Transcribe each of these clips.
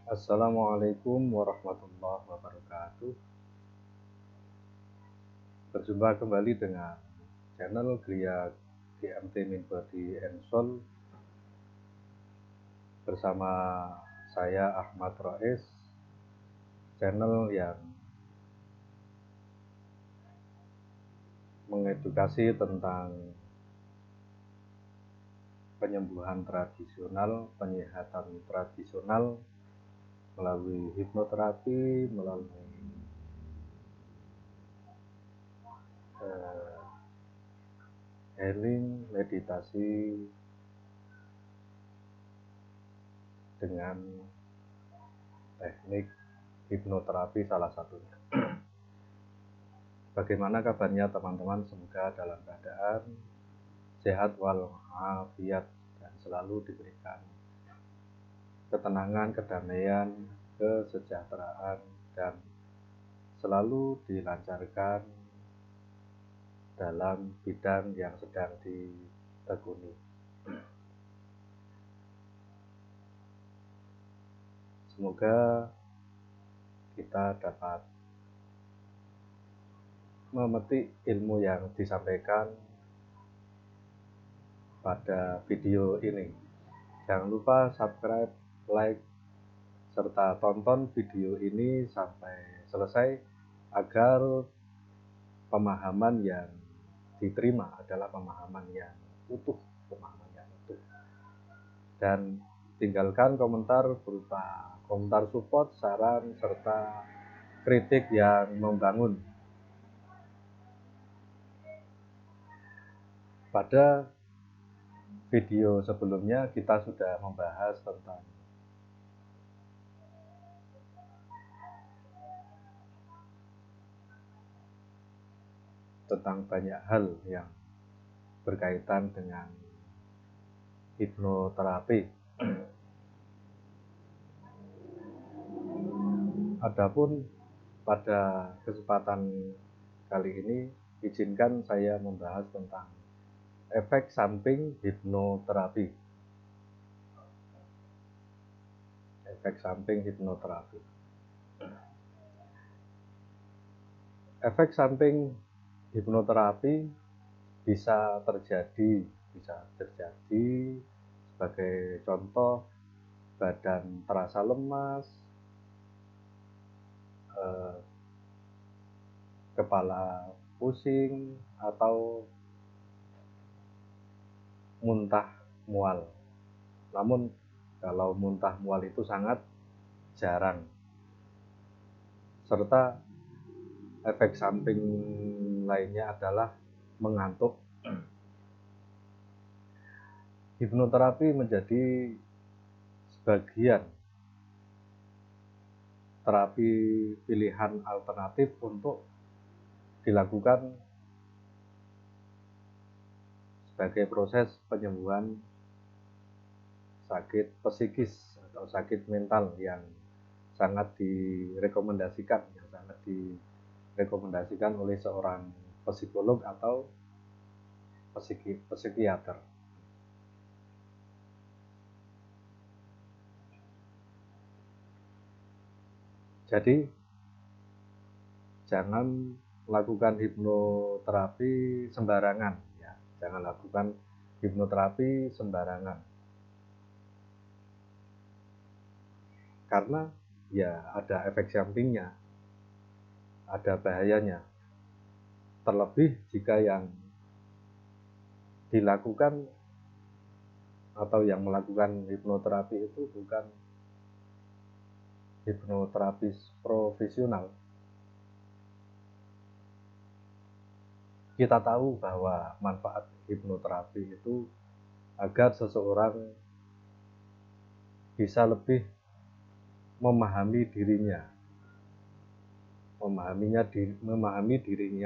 Assalamualaikum warahmatullahi wabarakatuh. Berjumpa kembali dengan channel Gria GMT Minbody and Soul bersama saya Ahmad Rais, channel yang mengedukasi tentang penyembuhan tradisional, penyihatan tradisional melalui hipnoterapi, melalui healing, meditasi dengan teknik hipnoterapi salah satunya. Bagaimana kabarnya teman-teman? Semoga dalam keadaan sehat walafiat dan selalu diberikan ketenangan, kedamaian, kesejahteraan, dan selalu dilancarkan dalam bidang yang sedang ditekuni. Semoga kita dapat memetik ilmu yang disampaikan pada video ini. Jangan lupa subscribe, like, serta tonton video ini sampai selesai agar pemahaman yang diterima adalah pemahaman yang utuh, dan tinggalkan komentar berupa komentar support, saran, serta kritik yang membangun. Pada video sebelumnya kita sudah membahas tentang banyak hal yang berkaitan dengan hipnoterapi. Adapun pada kesempatan kali ini izinkan saya membahas tentang efek samping hipnoterapi. Efek samping hipnoterapi. Efek samping hipnoterapi bisa terjadi sebagai contoh badan terasa lemas, kepala pusing, atau muntah mual. Namun kalau muntah mual itu sangat jarang. Serta efek samping lainnya adalah mengantuk. Hipnoterapi menjadi sebagian terapi pilihan alternatif untuk dilakukan sebagai proses penyembuhan sakit psikis atau sakit mental yang sangat direkomendasikan oleh seorang psikolog atau psikiater. Jadi jangan lakukan hipnoterapi sembarangan, ya. Jangan lakukan hipnoterapi sembarangan. Karena ya ada efek sampingnya, ada bahayanya. Terlebih jika yang dilakukan atau yang melakukan hipnoterapi itu bukan hipnoterapis profesional. Kita tahu bahwa manfaat hipnoterapi itu agar seseorang bisa lebih memahami dirinya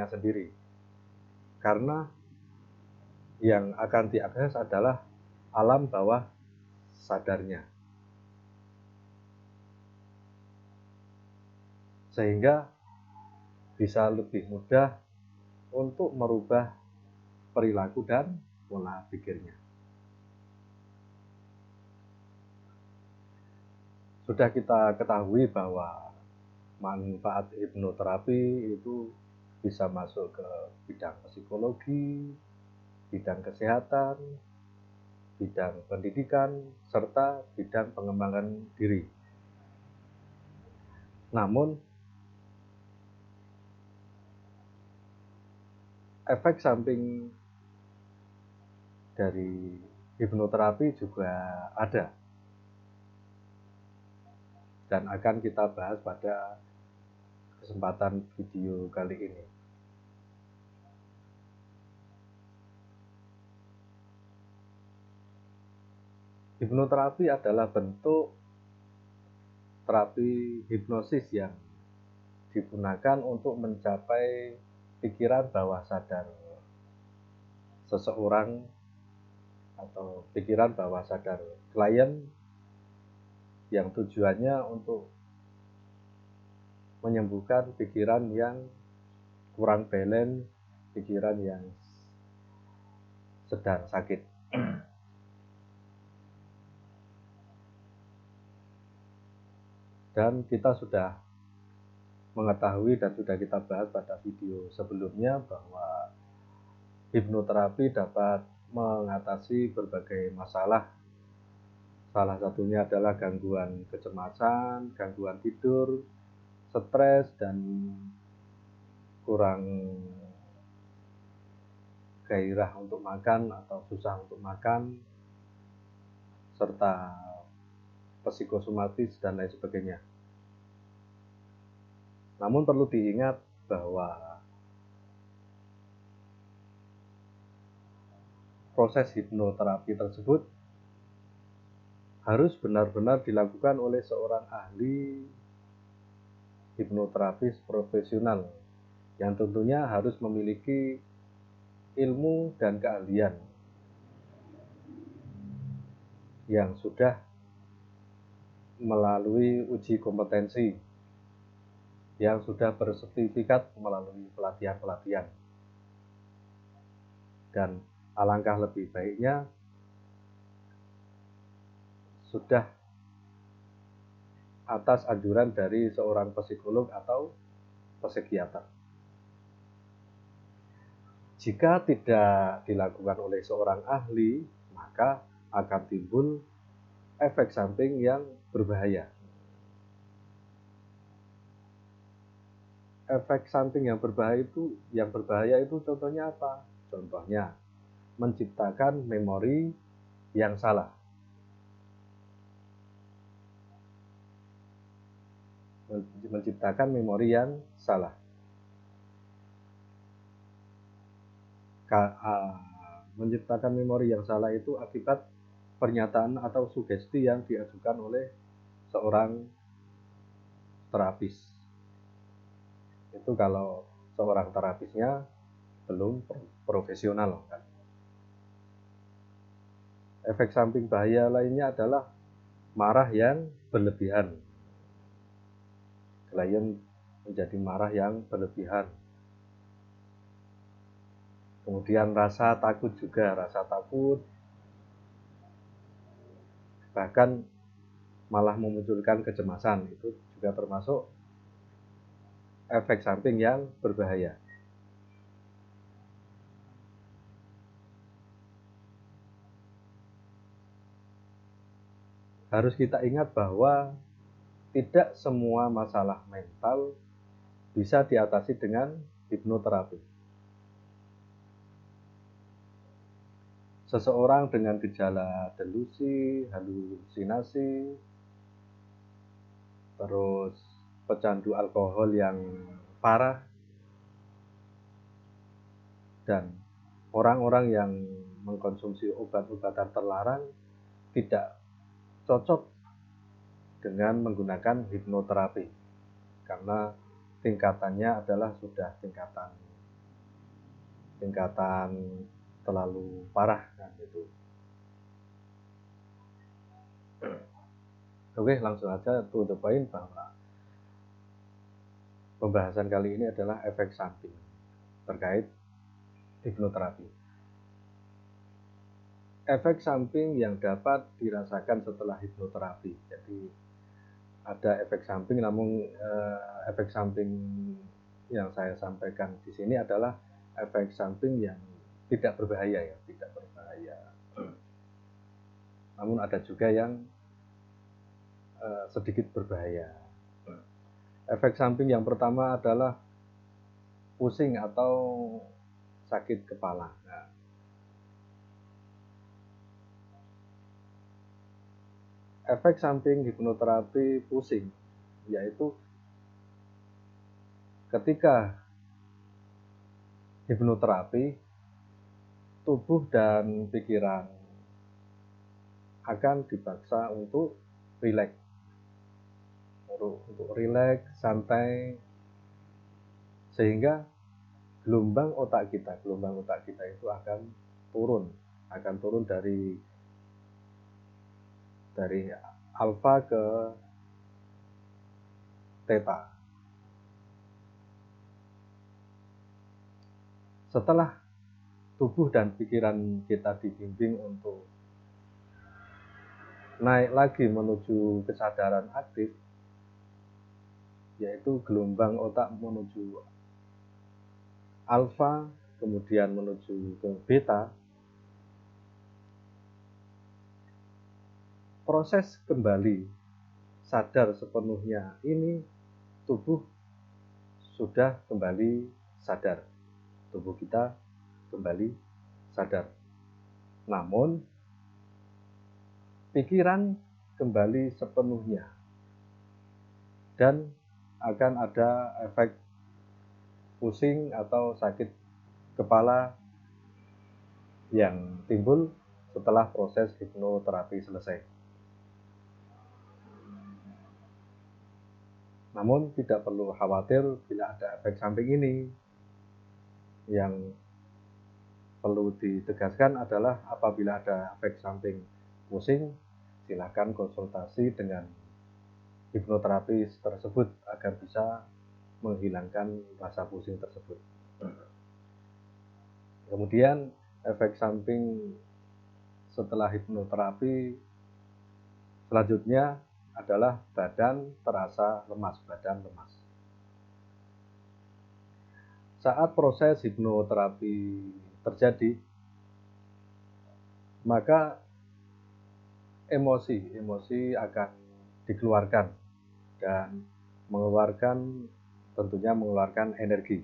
sendiri. Karena yang akan diakses adalah alam bawah sadarnya. Sehingga bisa lebih mudah untuk merubah perilaku dan pola pikirnya. sudah kita ketahui bahwa manfaat hipnoterapi itu bisa masuk ke bidang psikologi, bidang kesehatan, bidang pendidikan, serta bidang pengembangan diri. Namun, efek samping dari hipnoterapi juga ada dan akan kita bahas pada kesempatan video kali ini. Hipnoterapi adalah bentuk terapi hipnosis yang digunakan untuk mencapai pikiran bawah sadar seseorang atau pikiran bawah sadar klien yang tujuannya untuk menyembuhkan pikiran yang kurang balance, pikiran yang sedang sakit. Dan kita sudah mengetahui dan sudah kita bahas pada video sebelumnya bahwa hipnoterapi dapat mengatasi berbagai masalah. Salah satunya adalah gangguan kecemasan, gangguan tidur, stres, dan kurang gairah untuk makan atau susah untuk makan, serta psikosomatis dan lain sebagainya. Namun perlu diingat bahwa proses hipnoterapi tersebut harus benar-benar dilakukan oleh seorang ahli hipnoterapis profesional yang tentunya harus memiliki ilmu dan keahlian yang sudah melalui uji kompetensi, yang sudah bersertifikat melalui pelatihan-pelatihan. Dan alangkah lebih baiknya sudah atas anjuran dari seorang psikolog atau psikiater. Jika tidak dilakukan oleh seorang ahli, maka akan timbul efek samping yang berbahaya. Efek samping yang berbahaya itu contohnya apa? Contohnya menciptakan memori yang salah. Menciptakan memori yang salah. Menciptakan memori yang salah itu akibat pernyataan atau sugesti yang diajukan oleh seorang terapis. Itu kalau seorang terapisnya belum profesional kan. Efek samping bahaya lainnya adalah marah yang berlebihan. Klien menjadi marah yang berlebihan. Kemudian rasa takut juga, bahkan malah memunculkan kecemasan, itu juga termasuk efek samping yang berbahaya. Harus kita ingat bahwa tidak semua masalah mental bisa diatasi dengan hipnoterapi. Seseorang dengan gejala delusi, halusinasi, terus pecandu alkohol yang parah, dan orang-orang yang mengkonsumsi obat-obatan terlarang tidak cocok dengan menggunakan hipnoterapi karena tingkatannya adalah sudah tingkatan terlalu parah kan itu. Oke, langsung aja to the point bahwa pembahasan kali ini adalah efek samping terkait hipnoterapi. Efek samping yang dapat dirasakan setelah hipnoterapi. Jadi ada efek samping, namun efek samping yang saya sampaikan di sini adalah efek samping yang tidak berbahaya ya, tidak berbahaya. Namun ada juga yang sedikit berbahaya. Efek samping yang pertama adalah pusing atau sakit kepala. Nah, efek samping hipnoterapi pusing yaitu ketika hipnoterapi, tubuh dan pikiran akan dipaksa untuk rileks, santai, sehingga gelombang otak kita itu akan turun dari alfa ke theta. Setelah tubuh dan pikiran kita dibimbing untuk naik lagi menuju kesadaran aktif, yaitu gelombang otak menuju alfa, kemudian menuju ke beta, proses kembali sadar sepenuhnya ini tubuh sudah kembali sadar. Tubuh kita kembali sadar. Namun pikiran kembali sepenuhnya dan akan ada efek pusing atau sakit kepala yang timbul setelah proses hipnoterapi selesai. Namun tidak perlu khawatir bila ada efek samping ini. Yang perlu ditegaskan adalah apabila ada efek samping pusing, silakan konsultasi dengan hipnoterapis tersebut agar bisa menghilangkan rasa pusing tersebut. Kemudian efek samping setelah hipnoterapi selanjutnya adalah badan terasa lemas. Saat proses hipnoterapi terjadi, maka emosi akan dikeluarkan dan tentunya mengeluarkan energi.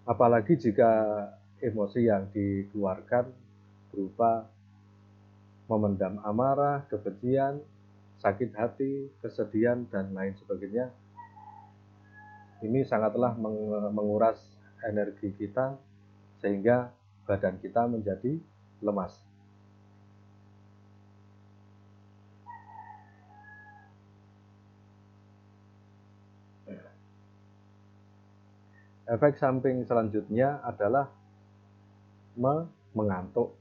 Apalagi jika emosi yang dikeluarkan berupa memendam amarah, kebencian, sakit hati, kesedihan, dan lain sebagainya. Ini sangatlah menguras energi kita sehingga badan kita menjadi lemas. Efek samping selanjutnya adalah mengantuk.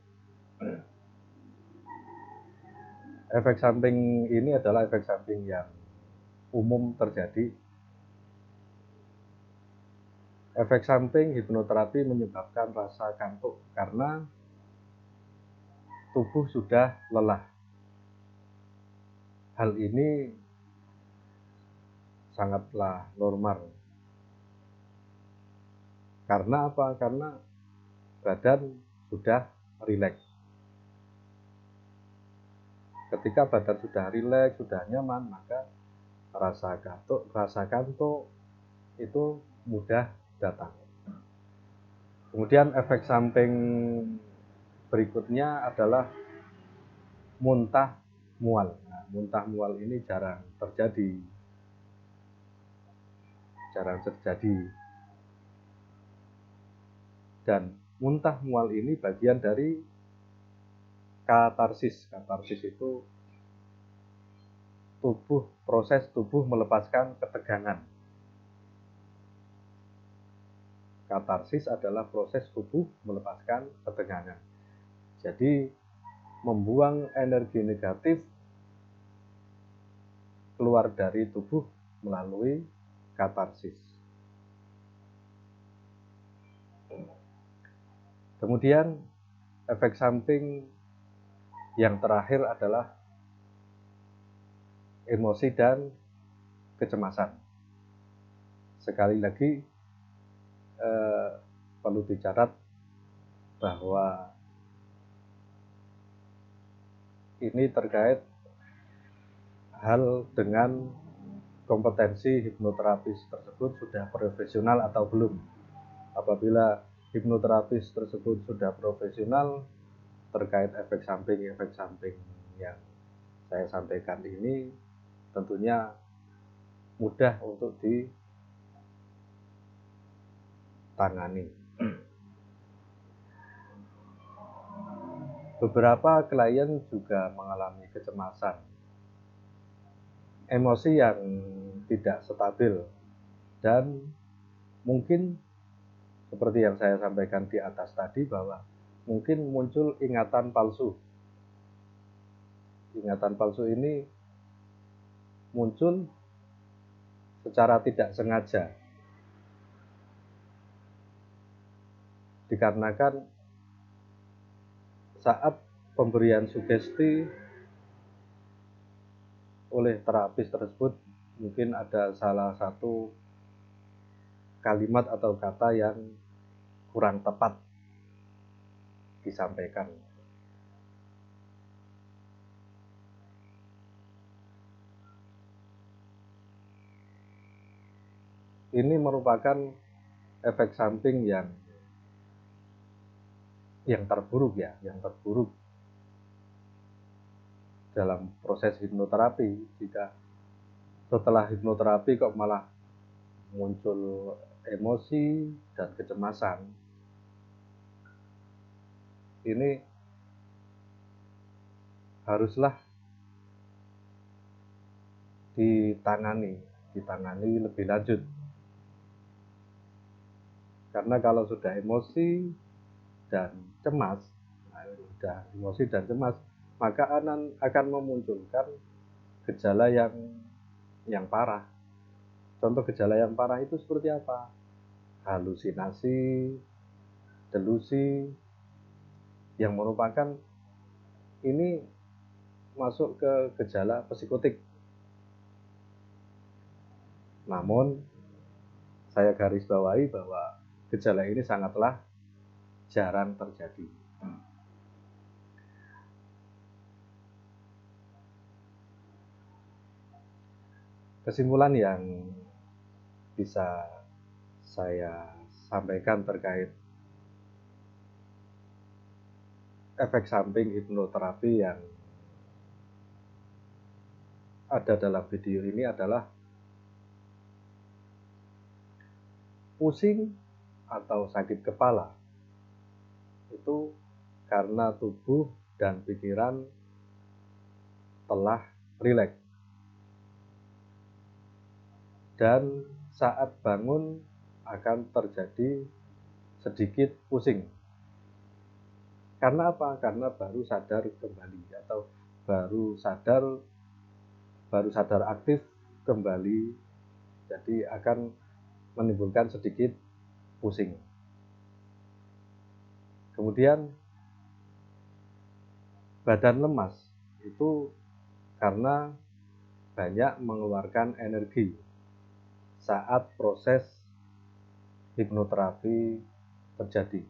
Efek samping ini adalah efek samping yang umum terjadi. Efek samping hipnoterapi menyebabkan rasa kantuk karena tubuh sudah lelah. Hal ini sangatlah normal. Karena apa? Karena badan sudah rileks. Ketika badan sudah rileks, sudah nyaman, maka rasa kantuk itu mudah datang. Kemudian efek samping berikutnya adalah muntah mual. Nah, muntah mual ini jarang terjadi. Dan muntah mual ini bagian dari katarsis. Katarsis itu proses tubuh melepaskan ketegangan. Katarsis adalah proses tubuh melepaskan ketegangan. Jadi membuang energi negatif keluar dari tubuh melalui katarsis. Kemudian efek samping yang terakhir adalah emosi dan kecemasan. Sekali lagi perlu dicatat bahwa ini terkait hal dengan kompetensi hipnoterapis tersebut sudah profesional atau belum. Apabila hipnoterapis tersebut sudah profesional, terkait efek samping yang saya sampaikan ini tentunya mudah untuk ditangani. Beberapa klien juga mengalami kecemasan, emosi yang tidak stabil, dan mungkin seperti yang saya sampaikan di atas tadi bahwa mungkin muncul ingatan palsu. Ingatan palsu ini muncul secara tidak sengaja dikarenakan saat pemberian sugesti oleh terapis tersebut mungkin ada salah satu kalimat atau kata yang kurang tepat disampaikan. Ini merupakan efek samping yang terburuk dalam proses hipnoterapi. Jika setelah hipnoterapi kok malah muncul emosi dan kecemasan, ini haruslah ditangani lebih lanjut. Karena kalau sudah emosi dan cemas, maka akan memunculkan gejala yang parah. Contoh gejala yang parah itu seperti apa? Halusinasi, delusi, yang merupakan ini masuk ke gejala psikotik. Namun saya garis bawahi bahwa gejala ini sangatlah jarang terjadi. Kesimpulan yang bisa saya sampaikan terkait efek samping hipnoterapi yang ada dalam video ini adalah pusing atau sakit kepala itu karena tubuh dan pikiran telah rileks, dan saat bangun akan terjadi sedikit pusing. Karena apa? Karena baru sadar kembali atau baru sadar aktif kembali, jadi akan menimbulkan sedikit pusing. Kemudian badan lemas itu karena banyak mengeluarkan energi saat proses hipnoterapi terjadi.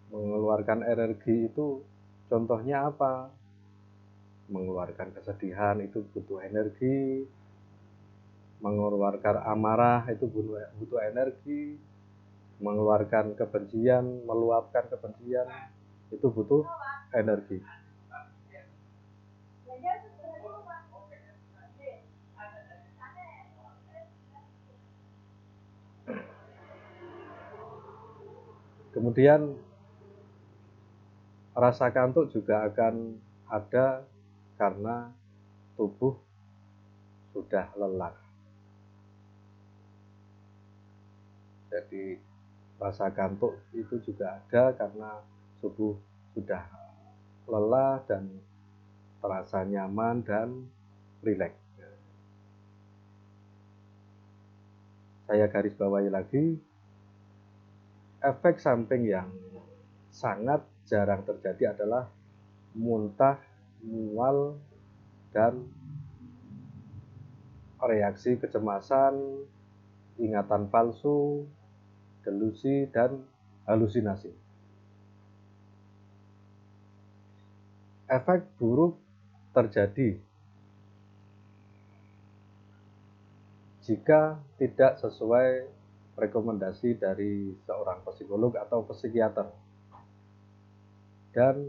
Mengeluarkan energi itu contohnya apa? Mengeluarkan kesedihan itu butuh energi, mengeluarkan amarah itu butuh energi, mengeluarkan kebencian, meluapkan kebencian itu butuh energi. Kemudian rasa kantuk juga akan ada karena tubuh sudah lelah. Jadi rasa kantuk itu juga ada karena tubuh sudah lelah dan terasa nyaman dan rileks. Saya garis bawahi lagi, efek samping yang sangat jarang terjadi adalah muntah, mual, dan reaksi kecemasan, ingatan palsu, delusi, dan halusinasi. Efek buruk terjadi jika tidak sesuai rekomendasi dari seorang psikolog atau psikiater dan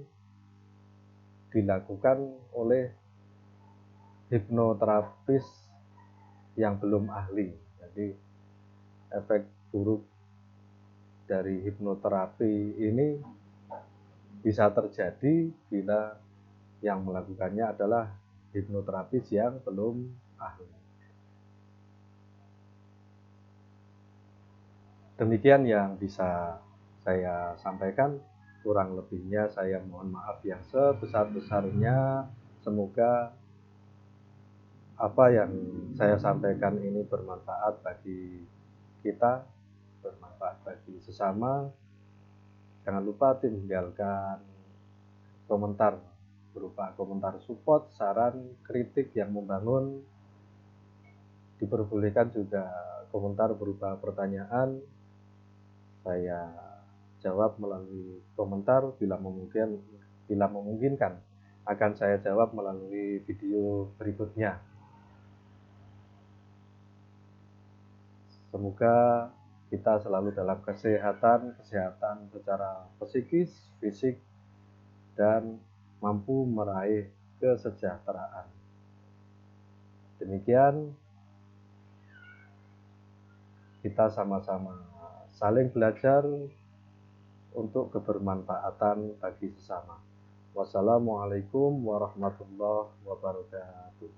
dilakukan oleh hipnoterapis yang belum ahli. Jadi efek buruk dari hipnoterapi ini bisa terjadi bila yang melakukannya adalah hipnoterapis yang belum ahli. Demikian yang bisa saya sampaikan. Kurang lebihnya saya mohon maaf yang sebesar-besarnya. Semoga apa yang saya sampaikan ini bermanfaat bagi kita, bermanfaat bagi sesama. Jangan lupa tinggalkan komentar berupa komentar support, saran, kritik yang membangun. Diperbolehkan juga komentar berupa pertanyaan. Saya jawab melalui komentar, bila memungkinkan akan saya jawab melalui video berikutnya. Semoga kita selalu dalam kesehatan secara psikis, fisik, dan mampu meraih kesejahteraan. Demikian, kita sama-sama saling belajar untuk kebermanfaatan bagi sesama. Wassalamualaikum warahmatullahi wabarakatuh.